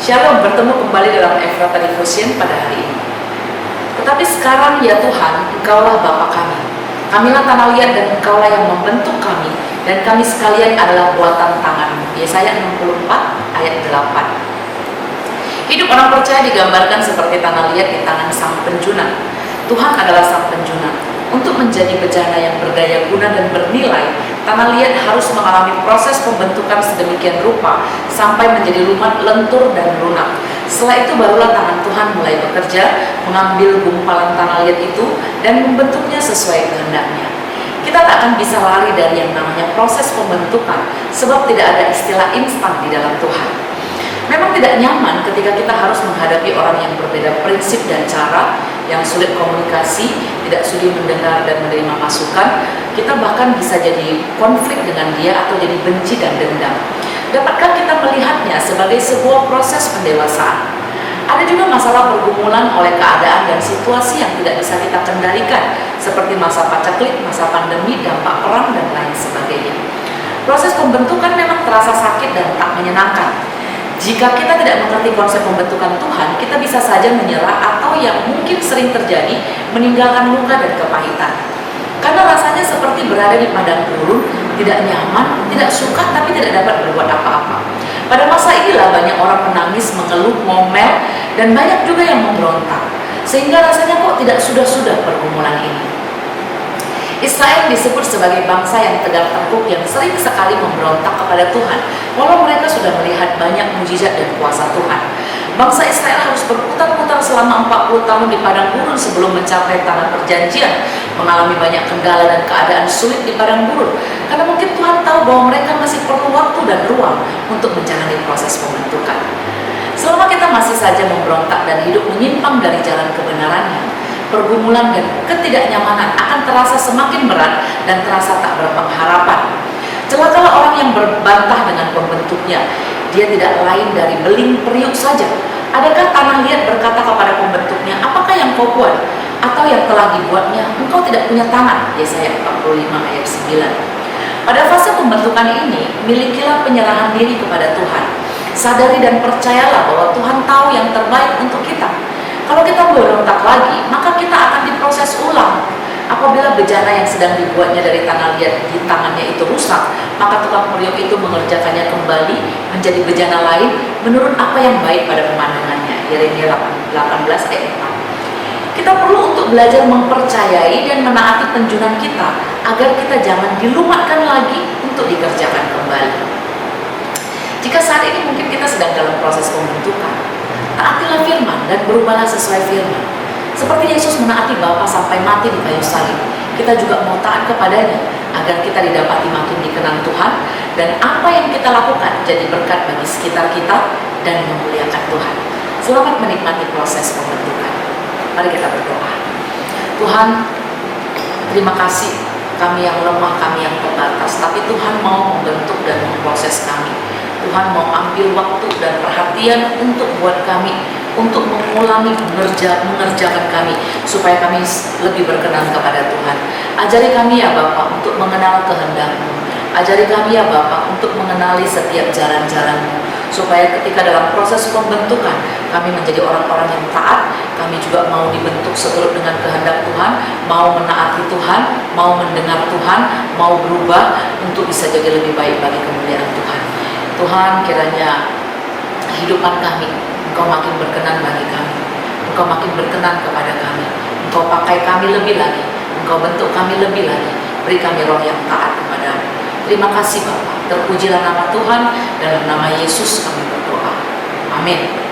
Shalom, bertemu kembali dalam Efrata Devotion pada hari ini. Tetapi sekarang ya Tuhan, Engkaulah Bapa kami. Kamilah tanah liat dan Engkaulah yang membentuk kami, dan kami sekalian adalah buatan tangan-Mu. Yesaya 64 ayat 8. Hidup orang percaya digambarkan seperti tanah liat di tangan Sang Penjuna. Tuhan adalah Sang Penjuna. Untuk menjadi bejana yang berdaya guna dan bernilai, tanah liat harus mengalami proses pembentukan sedemikian rupa sampai menjadi lumat, lentur, dan lunak. Setelah itu barulah tangan Tuhan mulai bekerja, mengambil gumpalan tanah liat itu dan membentuknya sesuai kehendaknya. Kita tak akan bisa lari dari yang namanya proses pembentukan, sebab tidak ada istilah instan di dalam Tuhan. Memang tidak nyaman ketika kita harus menghadapi orang yang berbeda prinsip dan cara, yang sulit komunikasi, tidak sudi mendengar dan menerima masukan. Kita bahkan bisa jadi konflik dengan dia atau jadi benci dan dendam. Dapatkah kita melihatnya sebagai sebuah proses pendewasaan? Ada juga masalah pergumulan oleh keadaan dan situasi yang tidak bisa kita kendalikan, seperti masa paceklik, masa pandemi, dampak perang, dan lain sebagainya. Proses pembentukan memang terasa sakit dan tak menyenangkan. Jika kita tidak mengerti konsep pembentukan Tuhan, kita bisa saja menyerah atau yang mungkin sering terjadi, meninggalkan luka dan kepahitan. Karena rasanya seperti berada di padang gurun, tidak nyaman, tidak suka, tapi tidak dapat berbuat apa-apa. Pada masa inilah banyak orang menangis, mengeluh, ngomel, dan banyak juga yang memberontak. Sehingga rasanya kok tidak sudah-sudah pergumulan ini. Israel disebut sebagai bangsa yang tegar tengkuk yang sering sekali memberontak kepada Tuhan, walau mereka sudah melihat banyak mujizat dan kuasa Tuhan. Bangsa Israel harus berputar-putar selama 40 tahun di padang gurun sebelum mencapai tanah perjanjian, mengalami banyak kendala dan keadaan sulit di padang gurun, karena mungkin Tuhan tahu bahwa mereka masih perlu waktu dan ruang untuk menjalani proses pembentukan. Selama kita masih saja memberontak dan hidup menyimpang dari jalan kebenarannya, pergumulan dan ketidaknyamanan akan terasa semakin berat dan terasa tak berpengharapan. Celakalah orang yang berbantah dengan pembentuknya. Dia tidak lain dari beling periuk saja. Adakah tanah liat berkata kepada pembentuknya, apakah yang kau buat? Atau yang telah dibuatnya, engkau tidak punya tangan. Yesaya 45 ayat 9. Pada fase pembentukan ini, milikilah penyerahan diri kepada Tuhan. Sadari dan percayalah bahwa Tuhan tahu yang terbaik untuk kita. Kalau kita berontak lagi, maka kita akan diproses ulang. Apabila bejana yang sedang dibuatnya dari tanah liat di tangannya itu rusak, maka tukang periuk itu mengerjakannya kembali menjadi bejana lain menurut apa yang baik pada pemandangannya. Yeremia 18 ayat 4. Kita perlu untuk belajar mempercayai dan menaati penjunan kita agar kita jangan dilumatkan lagi untuk dikerjakan kembali. Jika saat ini mungkin kita sedang dalam proses pembentukan, taatilah firman dan berubahlah sesuai firman. Seperti Yesus menaati Bapa sampai mati di kayu salib, kita juga mau taat kepadanya agar kita didapati makin dikenal Tuhan dan apa yang kita lakukan jadi berkat bagi sekitar kita dan memuliakan Tuhan. Selamat menikmati proses pembentukan. Mari kita berdoa. Tuhan, terima kasih, kami yang lemah, kami yang terbatas, tapi Tuhan mau membentuk dan memproses kami. Tuhan mau ambil waktu dan perhatian untuk buat kami, untuk mengulangi mengerjakan kami, supaya kami lebih berkenan kepada Tuhan. Ajari kami ya Bapa untuk mengenal kehendak-Mu. Ajari kami ya Bapa untuk mengenali setiap jalan-jalan-Mu, supaya ketika dalam proses pembentukan kami menjadi orang-orang yang taat. Kami juga mau dibentuk seturut dengan kehendak Tuhan, mau menaati Tuhan, mau mendengar Tuhan, mau berubah untuk bisa jadi lebih baik bagi kemuliaan Tuhan. Tuhan, kiranya kehidupan kami, Engkau makin berkenan bagi kami, Engkau makin berkenan kepada kami, Engkau pakai kami lebih lagi, Engkau bentuk kami lebih lagi, beri kami roh yang taat kepada-Mu. Terima kasih Bapa, terpujilah nama Tuhan, dalam nama Yesus kami berdoa. Amin.